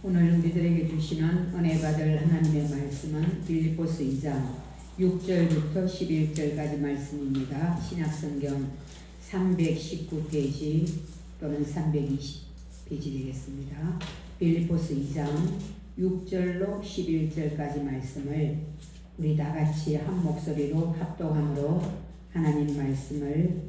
오늘 우리들에게 주시는 은혜 받을 하나님의 말씀은 빌립보서 2장 6절부터 11절까지 말씀입니다. 신약성경 319페이지 또는 320페이지 되겠습니다. 빌립보서 2장 6절로 11절까지 말씀을 우리 다같이 한 목소리로 합독함으로 하나님 말씀을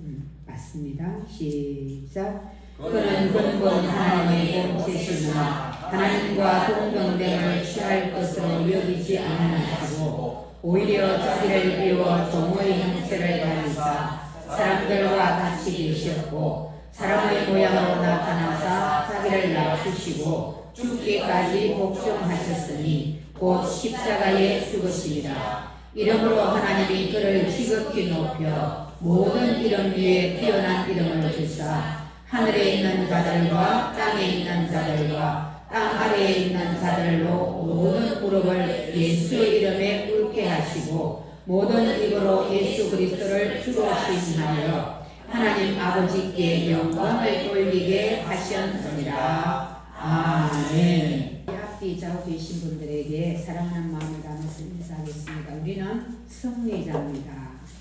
받습니다. 시작. 그는 근본 하나님의 본체시나 하나님과 동등됨을 취할 것으로 여기지 아니하고 오히려 자기를 비워 종의 형체를 가지사 사람들과 같이 계셨고 사람의 모양으로 나타나사 자기를 낮추시고 죽기까지 복종하셨으니 곧 십자가에 죽으시리라. 이러므로 하나님이 그를 지극히 높여 모든 이름 위에 뛰어난 이름을 주사 하늘에 있는 자들과 땅에 있는 자들과 땅 아래에 있는 자들로 모든 무릎을 예수 이름에 꿇게 하시고 모든 입으로 예수 그리스도를 주로 시인하여 하나님 아버지께 영광을 돌리게 하셨느니라. 아멘. 앞뒤 좌우 계신 분들에게 사랑하는 마음을 담아서 인사하겠습니다. 우리는 승리자입니다.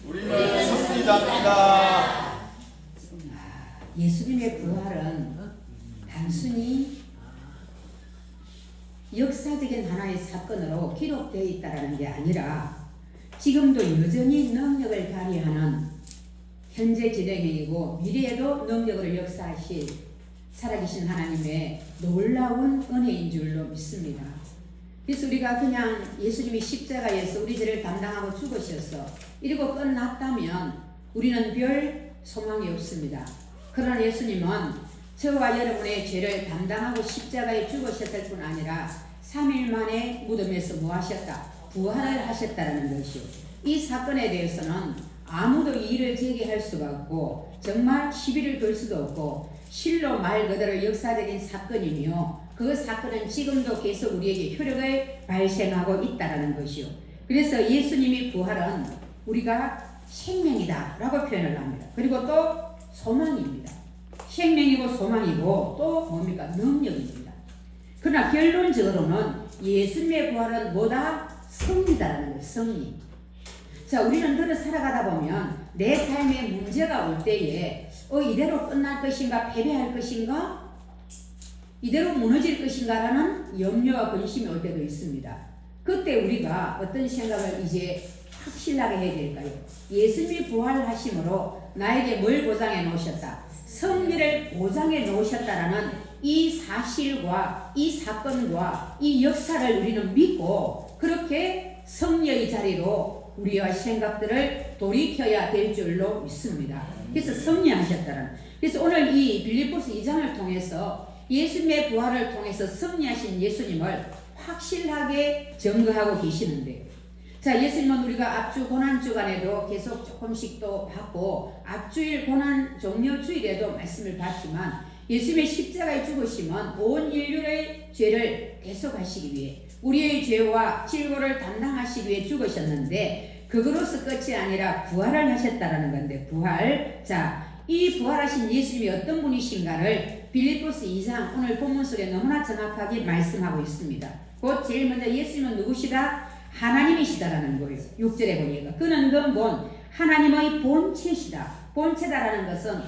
우리는 승리자입니다. 예수님의 부활은 단순히 역사적인 하나의 사건으로 기록되어 있다는 게 아니라 지금도 여전히 능력을 발휘하는 현재 진행형이고 미래에도 능력을 역사하실 살아계신 하나님의 놀라운 은혜인 줄로 믿습니다. 그래서 우리가 그냥 예수님이 십자가에서 우리 죄를 담당하고 죽으셔서 이러고 끝났다면 우리는 별 소망이 없습니다. 그러나 예수님은 저와 여러분의 죄를 담당하고 십자가에 죽으셨을 뿐 아니라 3일 만에 무덤에서 뭐하셨다? 부활을 하셨다는 것이요. 이 사건에 대해서는 아무도 이의를 제기할 수가 없고 정말 시비를 걸 수도 없고 실로 말 그대로 역사적인 사건이며 그 사건은 지금도 계속 우리에게 효력을 발생하고 있다는 것이요. 그래서 예수님이 부활은 우리가 생명이다 라고 표현을 합니다. 그리고 또 소망입니다. 생명이고 소망이고 또 뭡니까? 능력입니다. 그러나 결론적으로는 예수님의 부활은 뭐다? 승리다라는 거예요. 승리. 자, 우리는 늘 살아가다 보면 내 삶에 문제가 올 때에 이대로 끝날 것인가 패배할 것인가 이대로 무너질 것인가라는 염려와 근심이 올 때도 있습니다. 그때 우리가 어떤 생각을 이제 확실하게 해야 될까요? 예수님이 부활하심으로 나에게 뭘 보장해 놓으셨다? 승리를 보장해 놓으셨다라는 이 사실과 이 사건과 이 역사를 우리는 믿고 그렇게 승리의 자리로 우리의 생각들을 돌이켜야 될 줄로 믿습니다. 그래서 승리하셨다는. 그래서 오늘 이 빌립보서 2장을 통해서 예수님의 부활을 통해서 승리하신 예수님을 확실하게 증거하고 계시는데 자, 예수님은 우리가 앞주 고난주간에도 계속 조금씩 또 받고 앞주일 고난 종료주일에도 말씀을 받지만 예수님의 십자가에 죽으심은 온 인류의 죄를 대속하시기 위해 우리의 죄와 질고를 담당하시기 위해 죽으셨는데 그것으로서 끝이 아니라 부활을 하셨다라는 건데 부활. 자, 이 부활하신 예수님이 어떤 분이신가를 빌립보서 2장 오늘 본문 속에 너무나 정확하게 말씀하고 있습니다. 곧 제일 먼저 예수님은 누구시다? 하나님이시다라는 거예요. 6절에 보니까 그는 근본 하나님의 본체시다. 본체다라는 것은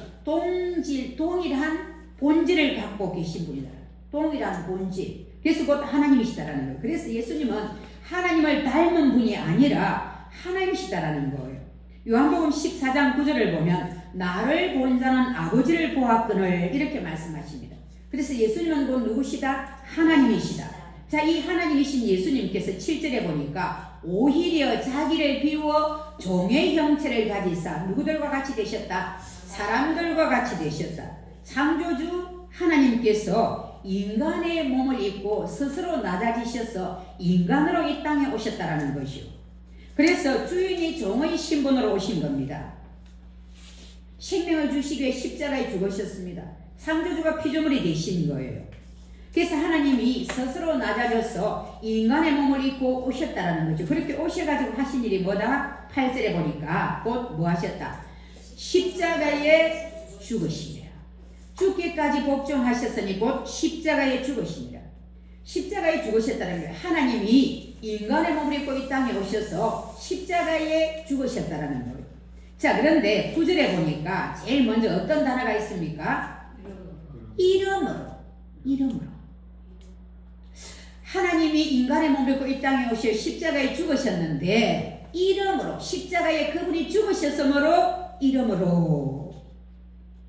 동일한 본질을 갖고 계신 분이다. 동일한 본질. 그래서 곧 하나님이시다라는 거예요. 그래서 예수님은 하나님을 닮은 분이 아니라 하나님이시다라는 거예요. 요한복음 14장 9절을 보면 나를 본 자는 아버지를 보았거늘 이렇게 말씀하십니다. 그래서 예수님은 곧 누구시다? 하나님이시다. 자, 이 하나님이신 예수님께서 7절에 보니까 오히려 자기를 비워 종의 형체를 가지사 누구들과 같이 되셨다? 사람들과 같이 되셨다. 창조주 하나님께서 인간의 몸을 입고 스스로 낮아지셔서 인간으로 이 땅에 오셨다라는 것이요. 그래서 주인이 종의 신분으로 오신 겁니다. 생명을 주시기 위해 십자가에 죽으셨습니다. 창조주가 피조물이 되신 거예요. 그래서 하나님이 스스로 낮아져서 인간의 몸을 입고 오셨다라는 거죠. 그렇게 오셔가지고 하신 일이 뭐다? 8절에 보니까 곧 뭐 하셨다? 십자가에 죽으시니라. 죽기까지 복종하셨으니 곧 십자가에 죽으시니라. 십자가에 죽으셨다는 거예요. 하나님이 인간의 몸을 입고 이 땅에 오셔서 십자가에 죽으셨다는 거예요. 자, 그런데 9절에 보니까 제일 먼저 어떤 단어가 있습니까? 이름으로. 하나님이 인간의 몸을 입고 이 땅에 오셔 십자가에 죽으셨는데 이름으로 십자가에 그분이 죽으셨으므로 이름으로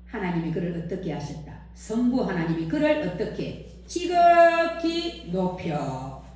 하나님이 그를 어떻게 하셨다? 성부 하나님이 그를 어떻게 지극히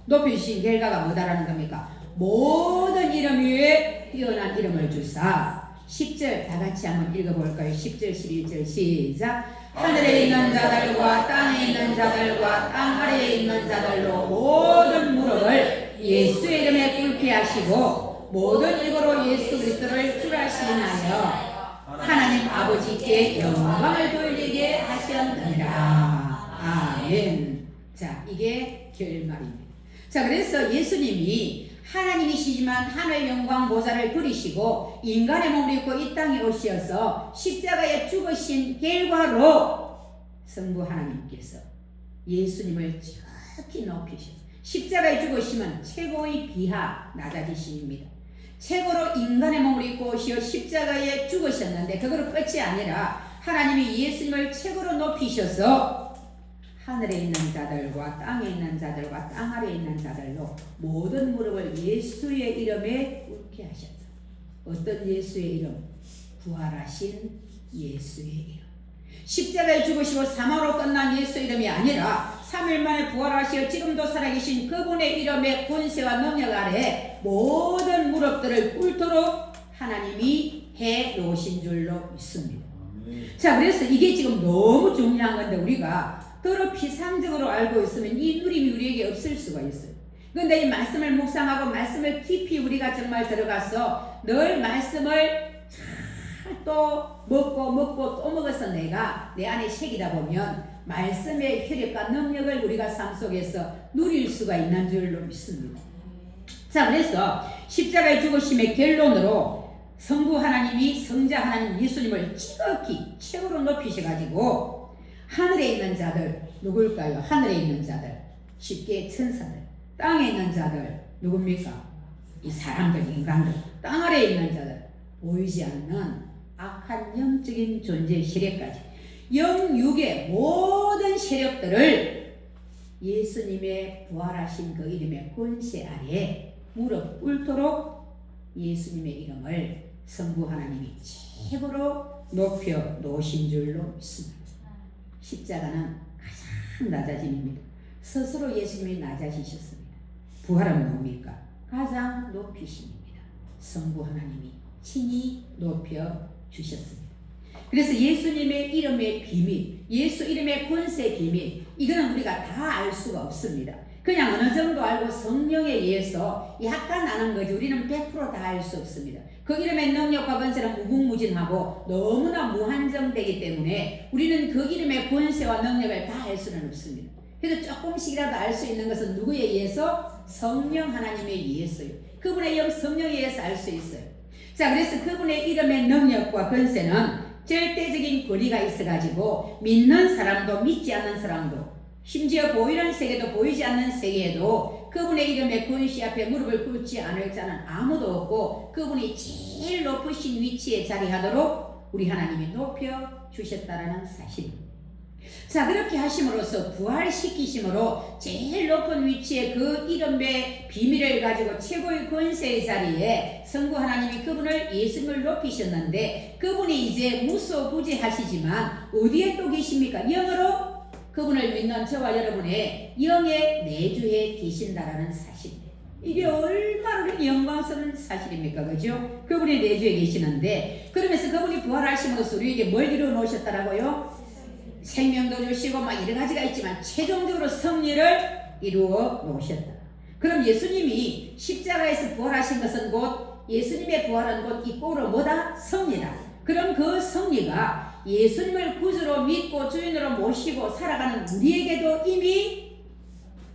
높여주신 결과가 뭐다라는 겁니까? 모든 이름 위에 뛰어난 이름을 주사 10절 다 같이 한번 읽어볼까요? 10절 11절 시작. 하늘에 있는 자들과 땅에 있는 자들과 땅 아래에 있는 자들로 모든 무릎을 예수의 이름에 꿇게 하시고 모든 입으로 예수 그리스도를 주라시나요 하나님 아버지께 영광을 돌리게 하셨느니라. 아멘. 자, 이게 결말입니다. 자, 그래서 예수님이 하나님이시지만 하늘의 영광 보좌를 버리시고 인간의 몸을 입고 이 땅에 오셔서 십자가에 죽으신 결과로 성부 하나님께서 예수님을 지극히 높이셔서 십자가에 죽으시면 최고의 비하 낮아지심입니다. 최고로 인간의 몸을 입고 오시어 십자가에 죽으셨는데 그거로 끝이 아니라 하나님이 예수님을 최고로 높이셔서 하늘에 있는 자들과 땅에 있는 자들과 땅 아래에 있는 자들로 모든 무릎을 예수의 이름에 꿇게 하셨다. 어떤 예수의 이름? 부활하신 예수의 이름. 십자가에 죽으시고 사망으로 끝난 예수의 이름이 아니라 3일 만에 부활하시어 지금도 살아계신 그분의 이름의 권세와 능력 아래 모든 무릎들을 꿇도록 하나님이 해 놓으신 줄로 믿습니다. 자, 그래서 이게 지금 너무 중요한 건데 우리가 더러 피상적으로 알고 있으면 이 누림이 우리에게 없을 수가 있어요. 그런데 이 말씀을 묵상하고 말씀을 깊이 우리가 정말 들어가서 늘 말씀을 잘 또 먹고 또 먹어서 내가 내 안에 새기다 보면 말씀의 효력과 능력을 우리가 삶 속에서 누릴 수가 있는 줄로 믿습니다. 자, 그래서 십자가의 죽으심의 결론으로 성부 하나님이 성자 하나님 예수님을 지극히 최고로 높이셔가지고 하늘에 있는 자들 누굴까요? 하늘에 있는 자들 쉽게 천사들, 땅에 있는 자들 누굽니까? 이 사람들, 인간들, 땅 아래에 있는 자들 보이지 않는 악한 영적인 존재의 세력까지 영육의 모든 세력들을 예수님의 부활하신 그 이름의 권세 아래에 무릎 꿇도록 예수님의 이름을 성부 하나님이 최고로 높여 놓으신 줄로 믿습니다. 십자가는 가장 낮아짐입니다. 스스로 예수님이 낮아지셨습니다. 부활은 뭡니까? 가장 높이십니다. 성부 하나님이 친히 높여 주셨습니다. 그래서 예수님의 이름의 비밀, 예수 이름의 권세 비밀, 이거는 우리가 다 알 수가 없습니다. 그냥 어느 정도 알고 성령에 의해서 약간 아는 거지 우리는 100% 다 알 수 없습니다. 그 이름의 능력과 권세는 무궁무진하고 너무나 무한정되기 때문에 우리는 그 이름의 권세와 능력을 다 알 수는 없습니다. 그래서 조금씩이라도 알 수 있는 것은 누구에 의해서? 성령 하나님에 의해서요. 그분의 영 성령에 의해서 알 수 있어요. 자, 그래서 그분의 이름의 능력과 권세는 절대적인 권위가 있어가지고 믿는 사람도 믿지 않는 사람도 심지어 보이는 세계도 보이지 않는 세계에도 그분의 이름의 권세 앞에 무릎을 꿇지 않을 자는 아무도 없고 그분이 제일 높으신 위치에 자리하도록 우리 하나님이 높여 주셨다라는 사실입니다. 자, 그렇게 하심으로써 부활시키심으로 제일 높은 위치에 그 이름의 비밀을 가지고 최고의 권세의 자리에 성부 하나님이 그분을 예수님을 높이셨는데 그분이 이제 무소부재하시지만 어디에 또 계십니까? 영으로 그분을 믿는 저와 여러분의 영의 내주에 계신다라는 사실입니다. 이게 얼마나 영광스러운 사실입니까? 그죠? 그분이 내주에 계시는데 그러면서 그분이 부활하심으로써 우리에게 뭘 이루어 놓으셨다라고요? 생명도 주시고 막 여러 가지가 있지만 최종적으로 승리를 이루어 놓으셨다. 그럼 예수님이 십자가에서 부활하신 것은 곧 예수님의 부활은 곧 이 꼴로 뭐다? 승리다. 그럼 그 승리가 예수님을 구주로 믿고 주인으로 모시고 살아가는 우리에게도 이미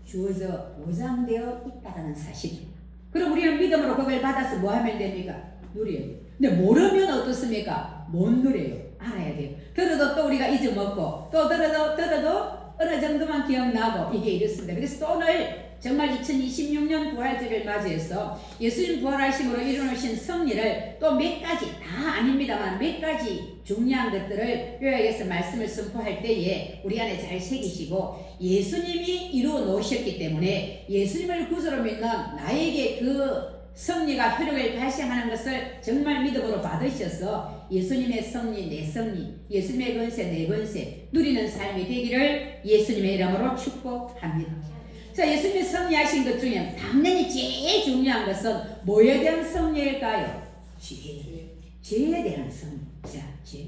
주어져 보장되어 있다는 사실입니다. 그럼 우리는 믿음으로 그걸 받아서 뭐 하면 됩니까? 누려야 돼요. 근데 모르면 어떻습니까? 못 누려요. 알아야 돼요. 들어도 또 우리가 잊어먹고 또 들어도 어느 정도만 기억나고 이게 이렇습니다. 그래서 또 오늘 정말 2026년 부활절을 맞이해서 예수님 부활하심으로 이루어진 승리를 또 몇 가지 다 아닙니다만 몇 가지 중요한 것들을 요약해서 말씀을 선포할 때에 우리 안에 잘 새기시고 예수님이 이루어 놓으셨기 때문에 예수님을 구주로 믿는 나에게 그 승리가 효력을 발생하는 것을 정말 믿음으로 받으셔서 예수님의 승리 내 승리 예수님의 권세 내 권세 누리는 삶이 되기를 예수님의 이름으로 축복합니다. 자, 예수님이 승리하신 것 중에 당연히 제일 중요한 것은 뭐에 대한 승리일까요? 죄에 대한 승리. 자, 죄.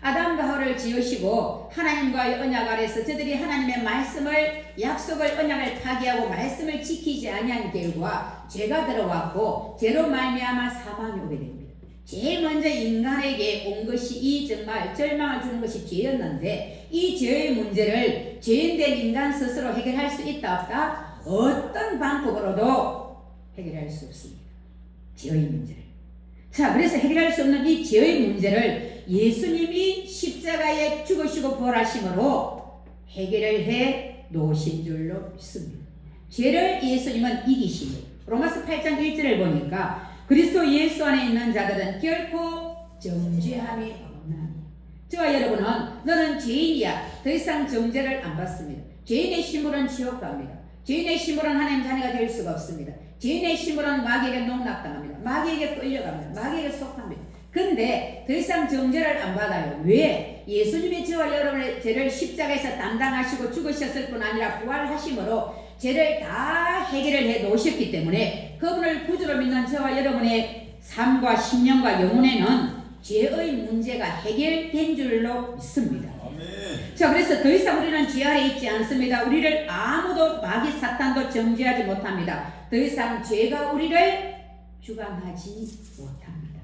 아담과 하와를 지으시고 하나님과의 언약 아래서 저들이 하나님의 말씀을 약속을 언약을 파기하고 말씀을 지키지 아니한 결과 죄가 들어왔고 죄로 말미암아 사망이 오게 됩니다. 제일 먼저 인간에게 온 것이 이 정말 절망을 주는 것이 죄였는데 이 죄의 문제를 죄인된 인간 스스로 해결할 수 있다 없다? 어떤 방법으로도 해결할 수 없습니다. 죄의 문제를. 자, 그래서 해결할 수 없는 이 죄의 문제를 예수님이 십자가에 죽으시고 부활하심으로 해결을 해 놓으신 줄로 믿습니다. 죄를 예수님은 이기시고 로마서 8장 1절을 보니까 그리스도 예수 안에 있는 자들은 결코 정죄함이 없나니 저와 여러분은 너는 죄인이야. 더 이상 정죄를 안 받습니다. 죄인의 심물은 지옥 갑니다. 죄인의 심물은 하나님 자녀가 될 수가 없습니다. 죄인의 심물은 마귀에게 농락당합니다. 마귀에게 끌려갑니다. 마귀에게 속합니다. 근데 더 이상 정죄를 안 받아요. 왜? 예수님이 저와 여러분의 죄를 십자가에서 담당하시고 죽으셨을 뿐 아니라 부활하심으로 죄를 다 해결을 해 놓으셨기 때문에 그분을 구주로 믿는 저와 여러분의 삶과 심령과 영혼에는 죄의 문제가 해결된 줄로 믿습니다. 아멘. 자, 그래서 더 이상 우리는 죄 아래 있지 않습니다. 우리를 아무도 마귀 사탄도 정죄하지 못합니다. 더 이상 죄가 우리를 주관하지 못합니다.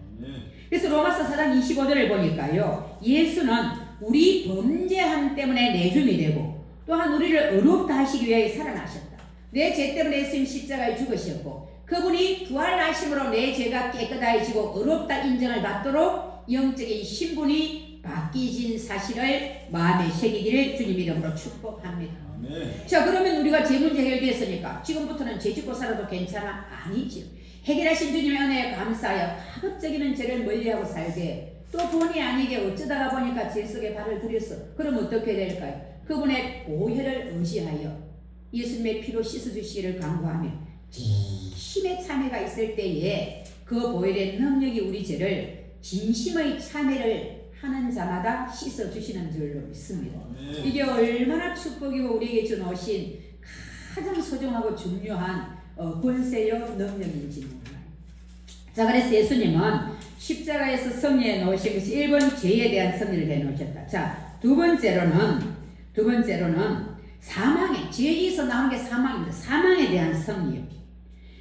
그래서 로마서 4장 25절을 보니까요. 예수는 우리 범죄함 때문에 내줌이 되고 또한 우리를 의롭다 하시기 위해 살아나셨다. 내 죄 때문에 예수님 십자가에 죽으셨고 그분이 부활하심으로 내 죄가 깨끗해지고 의롭다 인정을 받도록 영적인 신분이 바뀌진 사실을 마음에 새기기를 주님 이름으로 축복합니다. 아멘. 자, 그러면 우리가 죄 문제 해결됐으니까 지금부터는 죄 짓고 살아도 괜찮아? 아니죠. 해결하신 주님의 은혜에 감사하여 가급적이면 죄를 멀리하고 살게 또 본의 아니게 어쩌다가 보니까 죄 속에 발을 들였어. 그럼 어떻게 될까요? 그분의 보혈을 의지하여 예수님의 피로 씻어주시기를 간구하며 진심의 참회가 있을 때에 그 보혈의 능력이 우리 죄를 진심의 참회를 하는 자마다 씻어주시는 줄로 믿습니다. 이게 얼마나 축복이고 우리에게 주노신 가장 소중하고 중요한 권세요 능력인지 몰라요. 자, 그래서 예수님은 십자가에서 승리해 놓으신 것이 1번 죄에 대한 승리를 해 놓으셨다. 자, 두 번째로는 사망에 죄에서 나오는 게 사망입니다. 사망에 대한 승리요.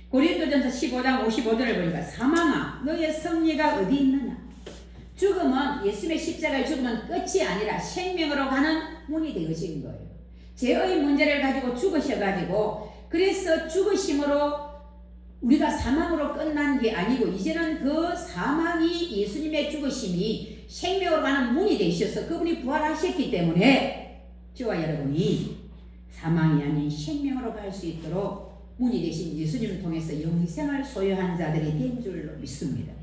고린도전서 15장 55절을 보니까 사망아 너의 승리가 어디 있느냐. 죽음은 예수님의 십자가의 죽음은 끝이 아니라 생명으로 가는 문이 되어진 거예요. 죄의 문제를 가지고 죽으셔가지고 그래서 죽으심으로 우리가 사망으로 끝난 게 아니고 이제는 그 사망이 예수님의 죽으심이 생명으로 가는 문이 되셔서 그분이 부활하셨기 때문에 저와 여러분이 사망이 아닌 생명으로 갈 수 있도록 문이 되신 예수님을 통해서 영생을 소유한 자들이 된 줄로 믿습니다.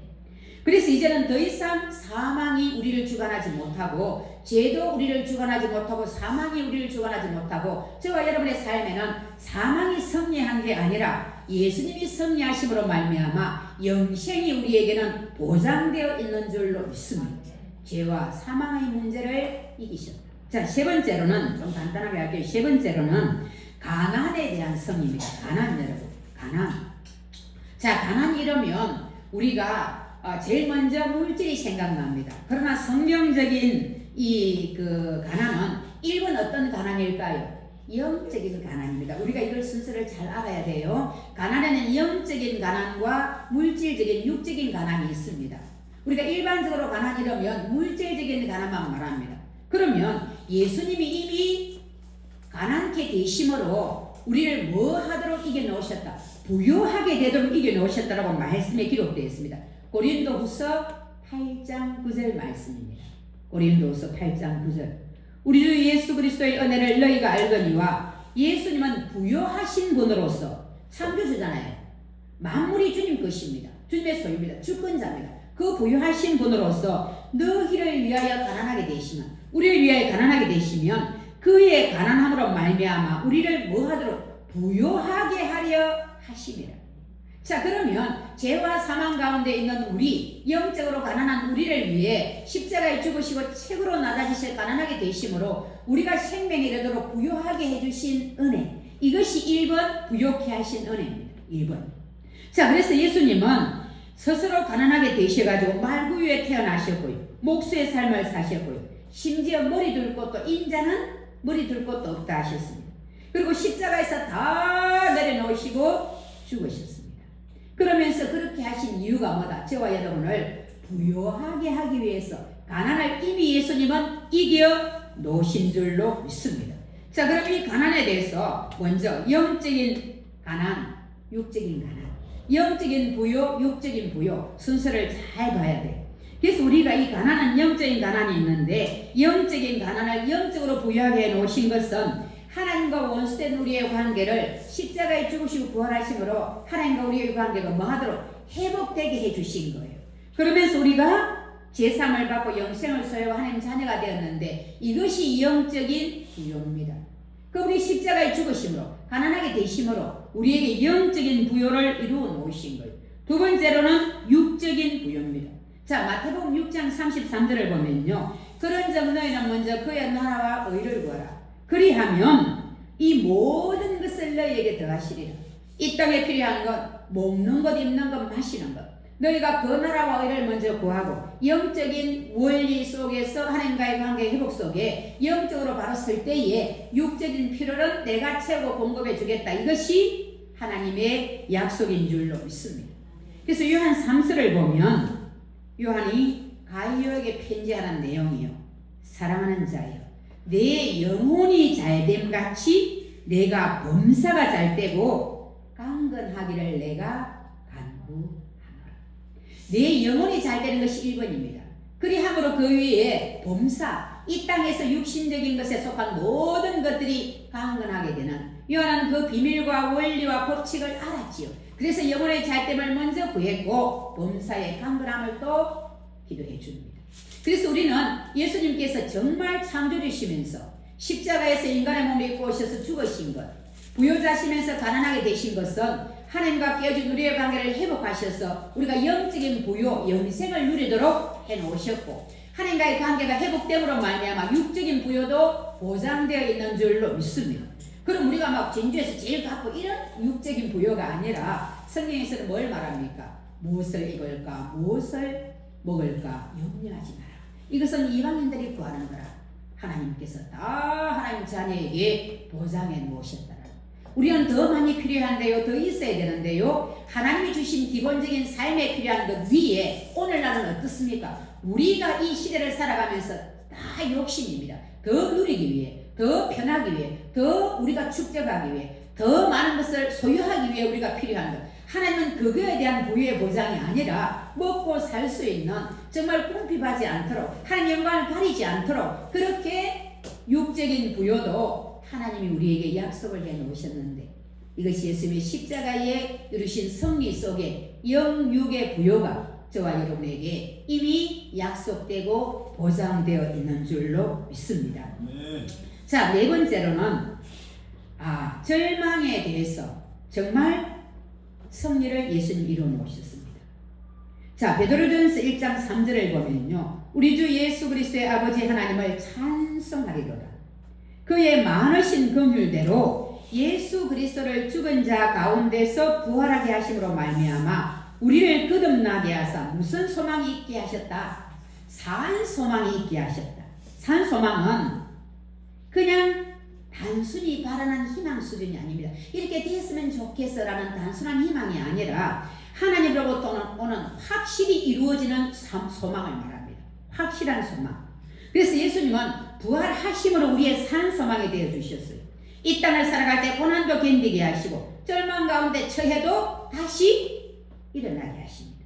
그래서 이제는 더 이상 사망이 우리를 주관하지 못하고 죄도 우리를 주관하지 못하고 사망이 우리를 주관하지 못하고 저와 여러분의 삶에는 사망이 승리한 게 아니라 예수님이 승리하심으로 말미암아 영생이 우리에게는 보장되어 있는 줄로 믿습니다. 죄와 사망의 문제를 이기셨다. 자, 세 번째로는 좀 간단하게 할게요. 세 번째로는 가난에 대한 승리입니다. 가난 여러분, 가난. 자, 가난 이러면 우리가 제일 먼저 물질이 생각납니다. 그러나 성경적인 이 가난은 1번 어떤 가난일까요? 영적인 가난입니다. 우리가 이걸 순서를 잘 알아야 돼요. 가난에는 영적인 가난과 물질적인 육적인 가난이 있습니다. 우리가 일반적으로 가난 이러면 물질적인 가난만 말합니다. 그러면 예수님이 이미 가난케 되심으로 우리를 뭐 하도록 이겨놓으셨다? 부유하게 되도록 이겨놓으셨다라고 말씀에 기록되어 있습니다. 고린도후서 8장 9절 말씀입니다. 고린도서 8장 9절. 우리 주 예수 그리스도의 은혜를 너희가 알거니와 예수님은 부요하신 분으로서 창조주잖아요. 만물이 주님 것입니다. 주님의 소유입니다. 주권자입니다. 그 부요하신 분으로서 너희를 위하여 가난하게 되시면, 우리를 위하여 가난하게 되시면 그의 가난함으로 말미암아 우리를 뭐하도록 부요하게 하려 하심이라. 자, 그러면 죄와 사망 가운데 있는 우리, 영적으로 가난한 우리를 위해 십자가에 죽으시고 책으로 낮아지실 가난하게 되심으로 우리가 생명에 이르도록 부요하게 해주신 은혜, 이것이 1번 부요케 하신 은혜입니다. 1번. 자, 그래서 예수님은 스스로 가난하게 되셔가지고 말구 위에 태어나셨고요, 목수의 삶을 사셨고요, 심지어 머리 둘 곳도, 인자는 머리 둘 곳도 없다 하셨습니다. 그리고 십자가에서 다 내려놓으시고 죽으셨습니다. 그러면서 그렇게 하신 이유가 뭐다? 저와 여러분을 부요하게 하기 위해서 가난을 이미 예수님은 이겨 놓으신 줄로 믿습니다. 자, 그럼 이 가난에 대해서 먼저 영적인 가난, 육적인 가난, 영적인 부요, 육적인 부요 순서를 잘 봐야 돼요. 그래서 우리가 이 가난은 영적인 가난이 있는데, 영적인 가난을 영적으로 부여하게 해놓으신 것은 하나님과 원수된 우리의 관계를 십자가에 죽으시고 부활하심으로 하나님과 우리의 관계가 뭐하도록 회복되게 해주신 거예요. 그러면서 우리가 제삼을 받고 영생을 소유하고 하나님 자녀가 되었는데, 이것이 영적인 부요입니다. 그 우리 십자가에 죽으심으로 가난하게 되심으로 우리에게 영적인 부요를 이루어 놓으신 거예요. 두 번째로는 육적인 부요입니다. 자, 마태복음 6장 33절을 보면요, 그런즉 너희는 먼저 그의 나라와 의를 구하라. 그리하면 이 모든 것을 너희에게 더하시리라. 이 땅에 필요한 것, 먹는 것, 입는 것, 마시는 것, 너희가 그 나라와 의를 먼저 구하고 영적인 원리 속에서 하나님과의 관계 회복 속에 영적으로 바로 설 때에 육적인 필요는 내가 채우고 공급해 주겠다. 이것이 하나님의 약속인 줄로 믿습니다. 그래서 요한 3서를 보면 요한이 가이오에게 편지하는 내용이요, 사랑하는 자여, 내 영혼이 잘됨 같이 내가 범사가 잘되고 강건하기를 내가 간구하노라. 내 영혼이 잘되는 것이 1번입니다. 그리함으로 그 위에 범사, 이 땅에서 육신적인 것에 속한 모든 것들이 강건하게 되는, 요한은 그 비밀과 원리와 법칙을 알았지요. 그래서 영혼의 잘됨을 먼저 구했고 범사의 강건함을 또 기도해 줍니다. 그래서 우리는 예수님께서 정말 창조주시면서 십자가에서 인간의 몸을 입고 오셔서 죽으신 것, 부요자시면서 가난하게 되신 것은 하나님과 깨어진 우리의 관계를 회복하셔서 우리가 영적인 부요, 영생을 누리도록 해놓으셨고, 하나님과의 관계가 회복됨으로 말미암아 육적인 부요도 보장되어 있는 줄로 믿습니다. 그럼 우리가 막 진주에서 제일 갖고 이런 육적인 부요가 아니라 성경에서는 뭘 말합니까? 무엇을 입을까, 무엇을 먹을까 염려하지 마라. 이것은 이방인들이 구하는 거라. 하나님께서 다 하나님 자녀에게 보장해 놓으셨다. 우리는 더 많이 필요한데요, 더 있어야 되는데요, 하나님이 주신 기본적인 삶에 필요한 것 위에 오늘날은 어떻습니까? 우리가 이 시대를 살아가면서 다 욕심입니다. 더 누리기 위해, 더 편하기 위해, 더 우리가 축적하기 위해, 더 많은 것을 소유하기 위해 우리가 필요한 것. 하나님은 그거에 대한 부유의 보장이 아니라 먹고 살 수 있는, 정말 궁핍하지 않도록, 하나님 영광을 가리지 않도록 그렇게 육적인 부요도 하나님이 우리에게 약속을 해 놓으셨는데, 이것이 예수님의 십자가에 이루신 승리 속에 영육의 부요가 저와 여러분에게 이미 약속되고 보장되어 있는 줄로 믿습니다. 자, 네 번째로는 절망에 대해서 정말 승리를 예수님 이루어 놓으셨습니다. 자, 베드로전서 1장 3절을 보면요, 우리 주 예수 그리스도의 아버지 하나님을 찬송하리로다. 그의 많으신 긍휼대로 예수 그리스도를 죽은 자 가운데서 부활하게 하심으로 말미암아 우리를 거듭나게 하사 무슨 소망이 있게 하셨다? 산 소망이 있게 하셨다. 산 소망은 그냥 단순히 바라는 희망 수준이 아닙니다. 이렇게 됐으면 좋겠어라는 단순한 희망이 아니라 하나님으로부터 오는 확실히 이루어지는 소망을 말합니다. 확실한 소망. 그래서 예수님은 부활하심으로 우리의 산 소망이 되어 주셨어요. 이 땅을 살아갈 때 고난도 견디게 하시고 절망 가운데 처해도 다시 일어나게 하십니다.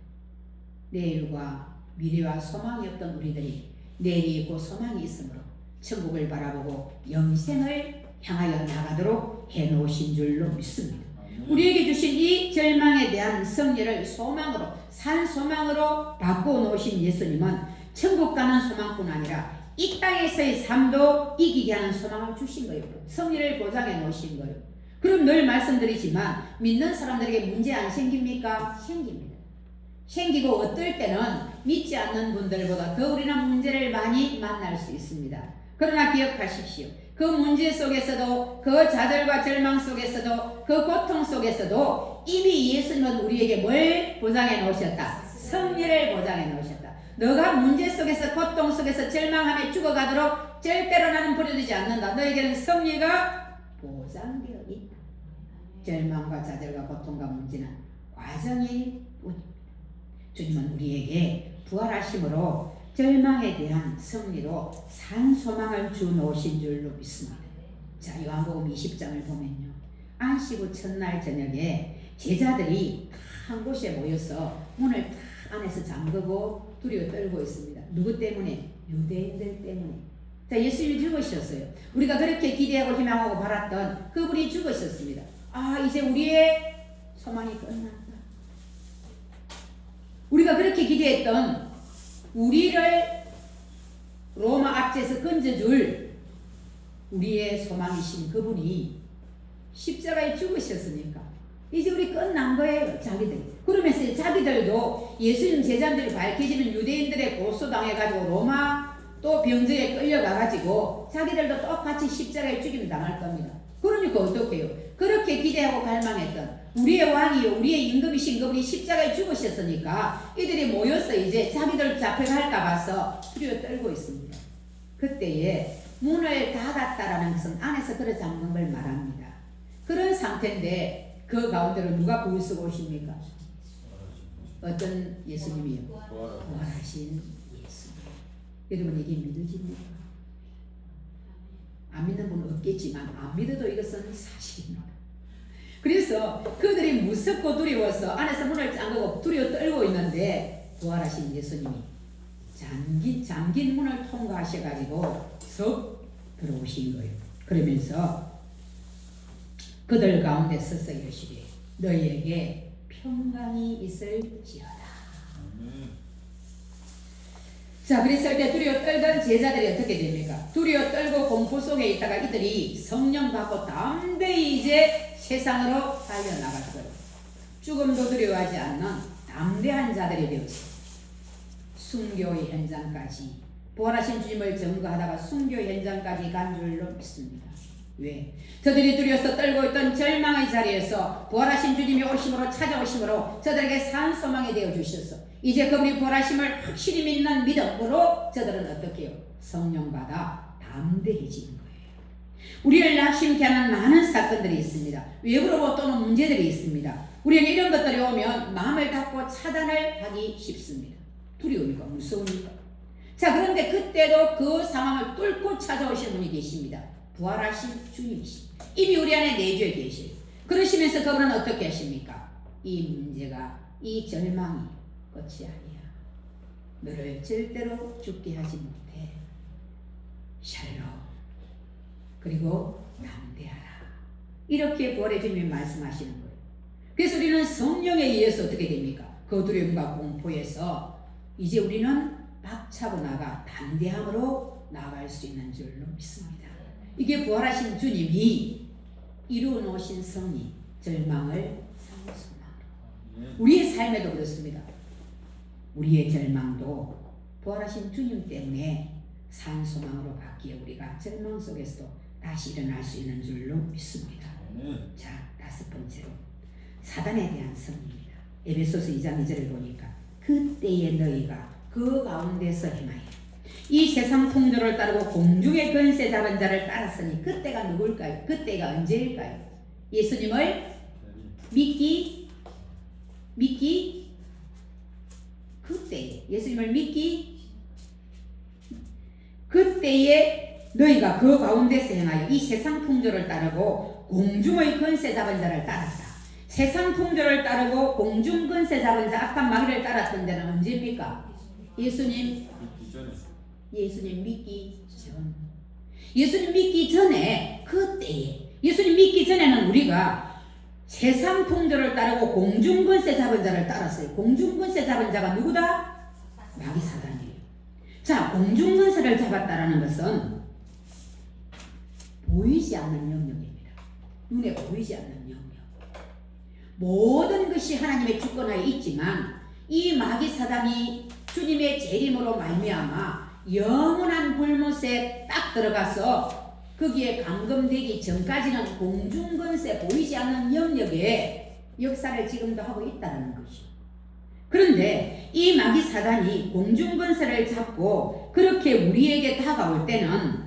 내일과 미래와 소망이 없던 우리들이 내일이 있고 소망이 있으므로 천국을 바라보고 영생을 향하여 나가도록 해놓으신 줄로 믿습니다. 우리에게 주신 이 절망에 대한 승리를 소망으로, 산 소망으로 바꿔놓으신 예수님은 천국 가는 소망뿐 아니라 이 땅에서의 삶도 이기게 하는 소망을 주신 거예요. 승리를 보장해 놓으신 거예요. 그럼 늘 말씀드리지만 믿는 사람들에게 문제 안 생깁니까? 생깁니다. 생기고 어떨 때는 믿지 않는 분들보다 더 우리는 문제를 많이 만날 수 있습니다. 그러나 기억하십시오. 그 문제 속에서도, 그 좌절과 절망 속에서도, 그 고통 속에서도 이미 예수님은 우리에게 뭘 보장해 놓으셨다? 승리를 보장해 놓으셨다. 너가 문제 속에서, 고통 속에서 절망하며 죽어가도록 절대로 나는 버려두지 않는다. 너에게는 승리가 보장되어 있다. 절망과 좌절과 고통과 문제는 과정일 뿐입니다. 주님은 우리에게 부활하심으로 절망에 대한 승리로 산 소망을 주놓으신 줄로 믿습니다. 자, 요한복음 20장을 보면요. 안식 후 첫날 저녁에 제자들이 한 곳에 모여서 문을 다 안에서 잠그고 두려워 떨고 있습니다. 누구 때문에? 유대인들 때문에. 자, 예수님이 죽으셨어요. 우리가 그렇게 기대하고 희망하고 바랐던 그분이 죽으셨습니다. 아, 이제 우리의 소망이 끝난다. 우리가 그렇게 기대했던 우리를 로마 압제에서 건져줄 우리의 소망이신 그분이 십자가에 죽으셨으니까 이제 우리 끝난 거예요. 자기들. 그러면서 자기들도 예수님 제자들이 밝혀지는 유대인들의 고소당해가지고 로마 또 병정에 끌려가가지고 자기들도 똑같이 십자가에 죽임 당할 겁니다. 그러니까 어떻게 해요? 그렇게 기대하고 갈망했던 우리의 왕이요, 우리의 임금이신 그분이 십자가에 죽으셨으니까 이들이 모여서 이제 자기들 잡혀갈까 봐서 두려워 떨고 있습니다. 그때에 문을 닫았다라는 것은 안에서 걸어 잠근 걸 말합니다. 그런 상태인데 그 가운데로 누가 불을 쓰고 오십니까? 어떤 예수님이요? 부활하신 예수님. 여러분 이게 믿어집니까? 안 믿는 분은 없겠지만 안 믿어도 이것은 사실입니다. 그래서 그들이 무섭고 두려워서 안에서 문을 잠그고 두려워 떨고 있는데 부활하신 예수님이 잠긴 문을 통과하셔가지고 석 들어오신 거예요. 그러면서 그들 가운데 서서 이르시되 너희에게 평강이 있을지어다. 자, 그랬을 때 두려워 떨던 제자들이 어떻게 됩니까? 두려워 떨고 공포 속에 있다가 이들이 성령 받고 담대히 이제 세상으로 달려나갔어요. 죽음도 두려워하지 않는 담대한 자들이 되었어요. 순교의 현장까지, 부활하신 주님을 증거하다가 순교 현장까지 간 줄로 믿습니다. 왜? 저들이 두려워서 떨고 있던 절망의 자리에서 부활하신 주님이 오심으로 찾아오심으로 저들에게 산 소망이 되어 주셔서 이제 그분이 부활하심을 확실히 믿는 믿음으로 저들은 어떻게 해요? 성령 받아 담대해지는 거예요. 우리를 낙심케 하는 많은 사건들이 있습니다. 외부로 또는 문제들이 있습니다. 우리는 이런 것들이 오면 마음을 닫고 차단을 하기 쉽습니다. 두려우니까, 무서우니까. 자, 그런데 그때도 그 상황을 뚫고 찾아오신 분이 계십니다. 부활하신 주님이십니다. 이미 우리 안에 내주에 계셔요. 그러시면서 그분은 어떻게 하십니까? 이 문제가, 이 절망이 끝이 아니야. 너를 절대로 죽게 하지 못해. 샬롬. 그리고 담대하라. 이렇게 부활의 주님이 말씀하시는 거예요. 그래서 우리는 성령에 의해서 어떻게 됩니까? 그 두려움과 공포에서 이제 우리는 박차고 나가 담대함으로 나아갈 수 있는 줄로 믿습니다. 이게 부활하신 주님이 이루어 놓으신 승리, 절망을 상소망으로. 우리의 삶에도 그렇습니다. 우리의 절망도 부활하신 주님 때문에 산소망으로 바뀌어 우리가 절망 속에서도 다시 일어날 수 있는 줄로 믿습니다. 자, 다섯 번째로 사단에 대한 승리입니다. 에베소서 2장 2절을 보니까 그때에 너희가 그 가운데서 행하여 이 세상 풍조를 따르고 공중의 권세 잡은 자를 따랐으니 그때가 누굴까요? 그때가 언제일까요? 예수님을 믿기 그때 예수님을 믿기 그때에 너희가 그 가운데서 행하여 이 세상 풍조를 따르고 공중의 권세 잡은 자를 따랐다. 세상 풍조를 따르고 공중 권세 잡은 자 악한 마귀를 따랐던 데는 언제입니까? 예수님 예수님 믿기 전. 예수님 믿기 전에, 그때에, 예수님 믿기 전에는 우리가 세상 풍조를 따르고 공중권세 잡은 자를 따랐어요. 공중권세 잡은 자가 누구다? 마귀 사단이에요. 자, 공중권세를 잡았다라는 것은 보이지 않는 영역입니다. 눈에 보이지 않는 영역. 모든 것이 하나님의 주권하에 있지만 이 마귀 사단이 주님의 재림으로 말미암아 영원한 불못에 딱 들어가서 거기에 감금되기 전까지는 공중권세 보이지 않는 영역에 역사를 지금도 하고 있다는 것이죠. 그런데 이 마귀 사단이 공중권세를 잡고 그렇게 우리에게 다가올 때는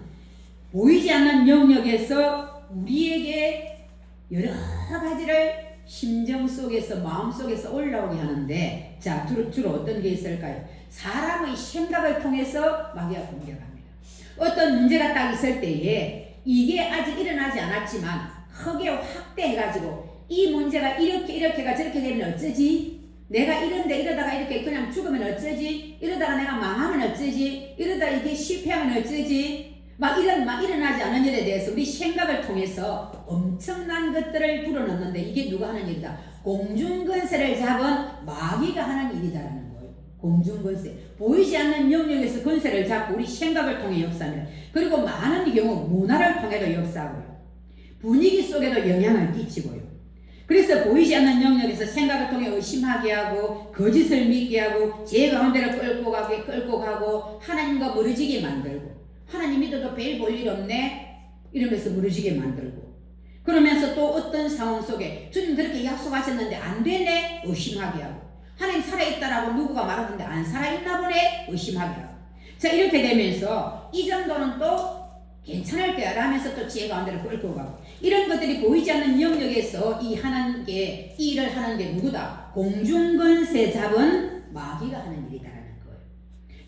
보이지 않는 영역에서 우리에게 여러 가지를 심정 속에서 마음 속에서 올라오게 하는데, 자, 주로 어떤 게 있을까요? 사람의 생각을 통해서 마귀가 공격합니다. 어떤 문제가 딱 있을 때에 이게 아직 일어나지 않았지만 크게 확대해가지고 이 문제가 이렇게가 저렇게 되면 어쩌지? 내가 이러다가 이렇게 그냥 죽으면 어쩌지? 이러다가 내가 망하면 어쩌지? 이러다 이게 실패하면 어쩌지? 막 일어나지 않은 일에 대해서 우리 생각을 통해서 엄청난 것들을 불어넣는데 이게 누가 하는 일이다? 공중권세를 잡은 마귀가 하는 일이다라는 거예요. 공중권세. 보이지 않는 영역에서 권세를 잡고 우리 생각을 통해 역사합니다. 그리고 많은 경우 문화를 통해도 역사하고요. 분위기 속에도 영향을 끼치고요. 그래서 보이지 않는 영역에서 생각을 통해 의심하게 하고 거짓을 믿게 하고 죄 가운데로 끌고 가고 하나님과 멀어지게 만들고, 하나님 믿어도 별 볼 일 없네 이러면서 멀어지게 만들고, 그러면서 또 어떤 상황 속에 주님 그렇게 약속하셨는데 안 되네 의심하게 하고, 하나님 살아있다라고 누구가 말하던데 안 살아있나 보네 의심하게 하고, 자 이렇게 되면서 이 정도는 또 괜찮을 거야 라면서 또 지혜 가운데로 끌고 가고, 이런 것들이 보이지 않는 영역에서 이 일을 하는 게 누구다? 공중권세 잡은 마귀가 하는 일이다라는 거예요.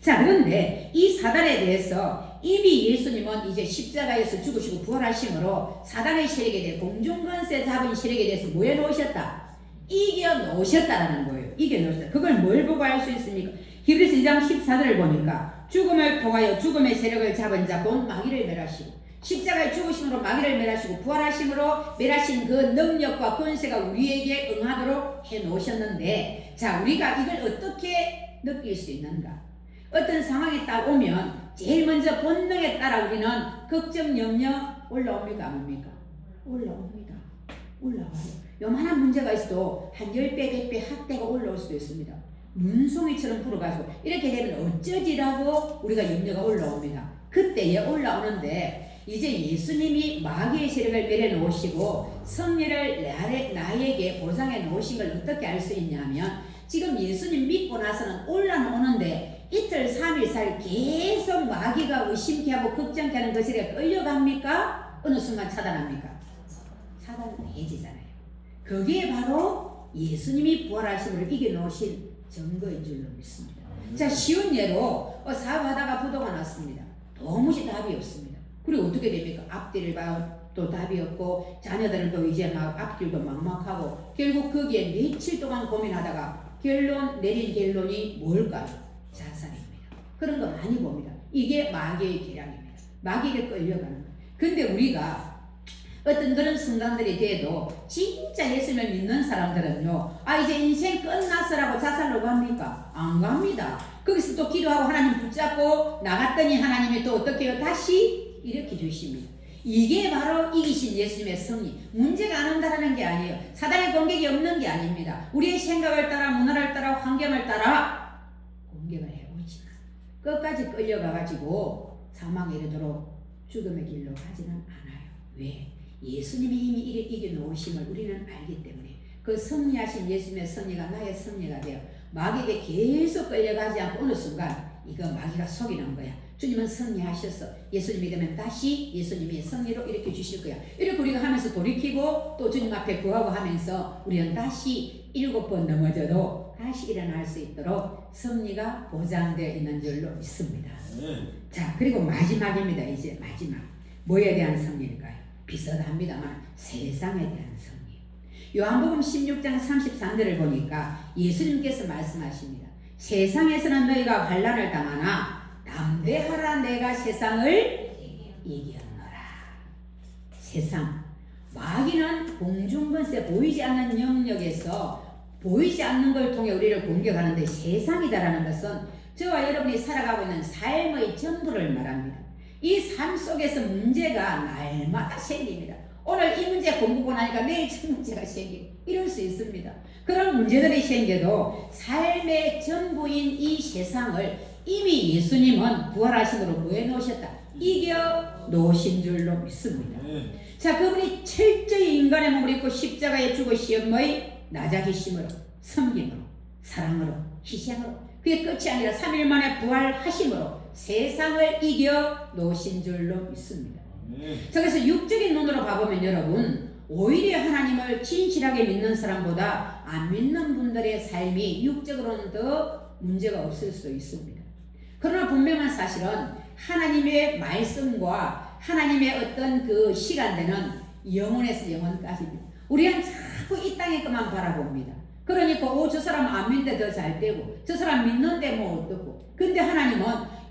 자, 그런데 이 사단에 대해서 이미 예수님은 이제 십자가에서 죽으시고 부활하심으로 사단의 세력에 대해 공중권세 잡은 세력에 대해서 뭐 해놓으셨다? 이겨놓으셨다라는 거예요. 이겨놓으셨다. 그걸 뭘 보고 알 수 있습니까? 히브리서 2장 14절을 보니까 죽음을 통하여 죽음의 세력을 잡은 자 곧 마귀를 멸하시고, 십자가의 죽으심으로 마귀를 멸하시고 부활하심으로 멸하신 그 능력과 권세가 우리에게 응하도록 해놓으셨는데, 자 우리가 이걸 어떻게 느낄 수 있는가? 어떤 상황이 딱 오면 제일 먼저 본능에 따라 우리는 걱정, 염려 올라옵니까? 안 옵니까? 올라옵니다. 올라와요. 요만한 문제가 있어도 한 10배, 100배 확대가 올라올 수도 있습니다. 눈송이처럼 불어가지고 이렇게 되면 어쩌지라고 우리가 염려가 올라옵니다. 그때에 올라오는데 이제 예수님이 마귀의 세력을 멸해 놓으시고 승리를 나에게 보장해 놓으신 걸 어떻게 알 수 있냐면, 지금 예수님 믿고 나서는 올라오는데 이틀, 3일, 4일 계속 마귀가 의심케 하고 걱정케 하는 것에 끌려갑니까? 어느 순간 차단합니까? 차단은 해지잖아요. 그게 바로 예수님이 부활하심을 이겨놓으신 증거인 줄로 믿습니다. 자, 쉬운 예로 사업하다가 부도가 났습니다. 도무지 답이 없습니다. 그리고 어떻게 됩니까? 앞뒤를 봐도 답이 없고 자녀들은 또 이제 막 앞길도 막막하고 결국 거기에 며칠 동안 고민하다가 내린 결론이 뭘까요? 자살입니다. 그런 거 많이 봅니다. 이게 마귀의 계략입니다. 마귀에게 끌려가는 거. 근데 우리가 어떤 그런 순간들이 돼도 진짜 예수님을 믿는 사람들은요, 이제 인생 끝났어라고 자살로 갑니까? 안 갑니다. 거기서 또 기도하고 하나님 붙잡고 나갔더니 하나님이 또 어떻게 해요? 다시 일으켜 주십니다. 이게 바로 이기신 예수님의 승리. 문제가 안 온다는 게 아니에요. 사단의 공격이 없는 게 아닙니다. 우리의 생각을 따라, 문화를 따라, 환경을 따라 공격을 해오지만 끝까지 끌려가가지고 사망에 이르도록 죽음의 길로 가지는 않아요. 왜? 예수님이 이미 이겨놓으심을 우리는 알기 때문에 그 승리하신 예수님의 승리가 나의 승리가 되어 마귀에게 계속 끌려가지 않고 어느 순간 이거 마귀가 속이는 거야. 주님은 승리하셨어. 예수님 믿으면 다시 예수님이 승리로 일으켜 주실 거야. 이렇게 우리가 하면서 돌이키고 또 주님 앞에 구하고 하면서 우리는 다시 7번 넘어져도 다시 일어날 수 있도록 승리가 보장되어 있는 줄로 믿습니다. 자, 그리고 마지막입니다. 이제 마지막. 뭐에 대한 승리일까요? 비슷합니다만 세상에 대한 승리. 요한복음 16장 33절을 보니까 예수님께서 말씀하십니다. 세상에서는 너희가 환난을 당하나 담대하라 내가 세상을 이겼노라. 세상 마귀는 공중권세 보이지 않는 영역에서 보이지 않는 걸 통해 우리를 공격하는데 세상이다라는 것은 저와 여러분이 살아가고 있는 삶의 전부를 말합니다. 이 삶 속에서 문제가 날마다 생깁니다. 오늘 이 문제 공부고 나니까 내일 저 문제가 생기고 이럴 수 있습니다. 그런 문제들이 생겨도 삶의 전부인 이 세상을 이미 예수님은 부활하심으로 뭐해 놓으셨다? 이겨 놓으신 줄로 믿습니다. 자, 그분이 철저히 인간의 몸을 입고 십자가에 죽으시음의 낮아지심으로, 섬김으로, 사랑으로, 희생으로, 그게 끝이 아니라 3일 만에 부활하심으로 세상을 이겨 놓으신 줄로 믿습니다. 자, 그래서 육적인 눈으로 봐보면 여러분, 오히려 하나님을 진실하게 믿는 사람보다 안 믿는 분들의 삶이 육적으로는 더 문제가 없을 수 있습니다. 그러나 분명한 사실은 하나님의 말씀과 하나님의 어떤 그 시간대는 영원에서 영원까지입니다. 우리는 자꾸 이 땅의 것만 바라봅니다. 그러니까 저 사람 안 믿는데 더 잘 되고 저 사람 믿는데 뭐 어떻고. 근데 하나님은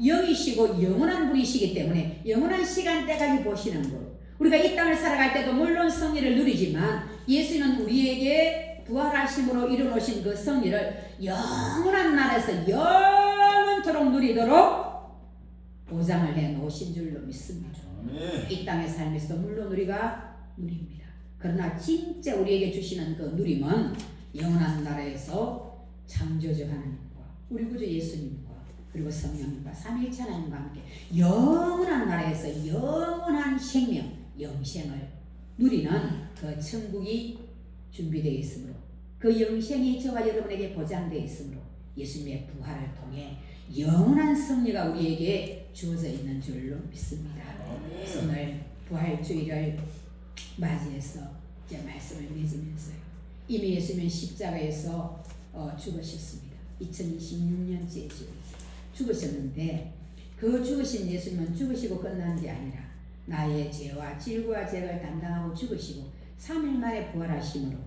영이시고 영원한 분이시기 때문에 영원한 시간대까지 보시는 거예요. 우리가 이 땅을 살아갈 때도 물론 성리를 누리지만 예수는 우리에게 부활하심으로 이루어놓으신 그 성리를 영원한 날에서 영원토록 누리도록 보장을 해 놓으신 줄로 믿습니다. 이 땅의 삶에서 물론 우리가 누립니다. 그러나 진짜 우리에게 주시는 그 누림은 영원한 나라에서 창조주 하나님과 우리 구주 예수님과 그리고 성령님과 삼위일체 하나님과 함께 영원한 나라에서 영원한 생명, 영생을 누리는 그 천국이 준비되어 있으므로 그 영생이 저와 여러분에게 보장되어 있으므로 예수님의 부활을 통해 영원한 승리가 우리에게 주어져 있는 줄로 믿습니다. 오늘 부활주의를 맞이해서 이제 말씀을 맺으면서요. 이미 예수님은 십자가에서 죽으셨습니다. 2026년째 죽으셨는데 그 죽으신 예수님은 죽으시고 끝난 게 아니라 나의 죄와 질과 죄를 담당하고 죽으시고 3일 만에 부활하심으로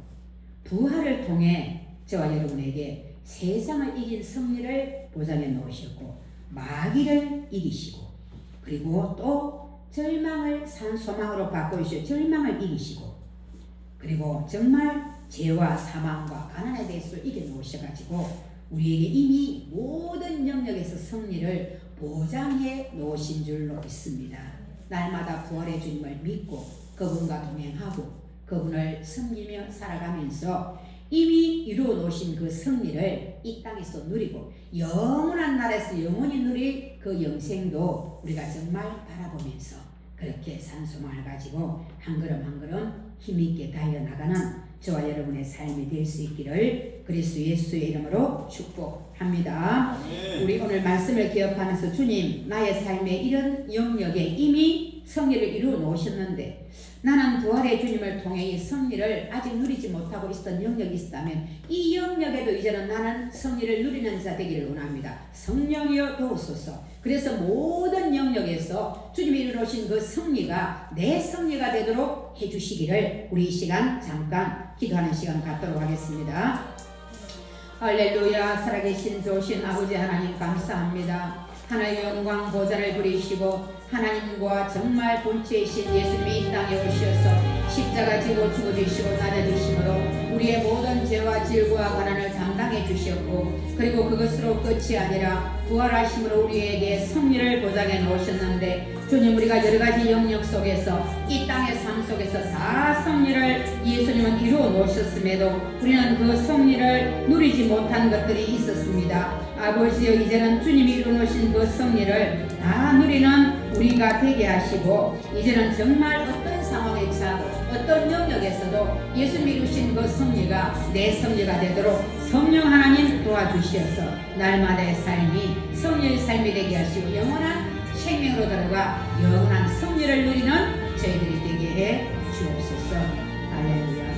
부활을 통해 저와 여러분에게 세상을 이긴 승리를 보장해 놓으셨고 마귀를 이기시고 그리고 또 절망을 산 소망으로 바꾸시고 절망을 이기시고 그리고 정말 죄와 사망과 가난에 대해서 이겨놓으셔가지고 우리에게 이미 모든 영역에서 승리를 보장해 놓으신 줄로 믿습니다. 날마다 부활의 주님을 믿고 그분과 동행하고 그분을 섬기며 살아가면서 이미 이루어 놓으신 그 승리를 이 땅에서 누리고 영원한 날에서 영원히 누릴 그 영생도 우리가 정말 바라보면서 그렇게 산소망을 가지고 한 걸음 한 걸음 힘있게 달려나가는 저와 여러분의 삶이 될 수 있기를 그리스도 예수의 이름으로 축복합니다. 우리 오늘 말씀을 기억하면서 주님 나의 삶의 이런 영역에 이미 승리를 이루어 놓으셨는데 나는 부활의 주님을 통해 이 승리를 아직 누리지 못하고 있었던 영역이 있다면 이 영역에도 이제는 나는 승리를 누리는 자 되기를 원합니다. 성령이여 도우소서. 그래서 모든 영역에서 주님이 이루어놓으신 그 승리가 내 승리가 되도록 해주시기를 우리 이 시간 잠깐 기도하는 시간 갖도록 하겠습니다. 할렐루야. 살아계신 좋으신 아버지 하나님 감사합니다. 하나님의 영광 보좌를 부리시고 하나님과 정말 본체이신 예수님이 이 땅에 오셔서 십자가 지고 죽어주시고 낮아주심으로 우리의 모든 죄와 질과 가난을 담당해 주셨고 그리고 그것으로 끝이 아니라 부활하심으로 우리에게 승리를 보장해 놓으셨는데 주님 우리가 여러가지 영역 속에서 이 땅의 삶 속에서 다 승리를 예수님은 이루어 놓으셨음에도 우리는 그 승리를 누리지 못한 것들이 있었습니다. 아버지여 이제는 주님이 이루어놓으신 그 승리를 다 누리는 우리가 되게 하시고 이제는 정말 어떤 상황에 처하고 어떤 영역에서도 예수님이 이루신 그 승리가 내 승리가 되도록 성령 하나님 도와주시어서 날마다의 삶이 승리의 삶이 되게 하시고 영원한 생명으로 들어가 영원한 승리를 누리는 저희들이 되게 해 주옵소서. 할렐루야.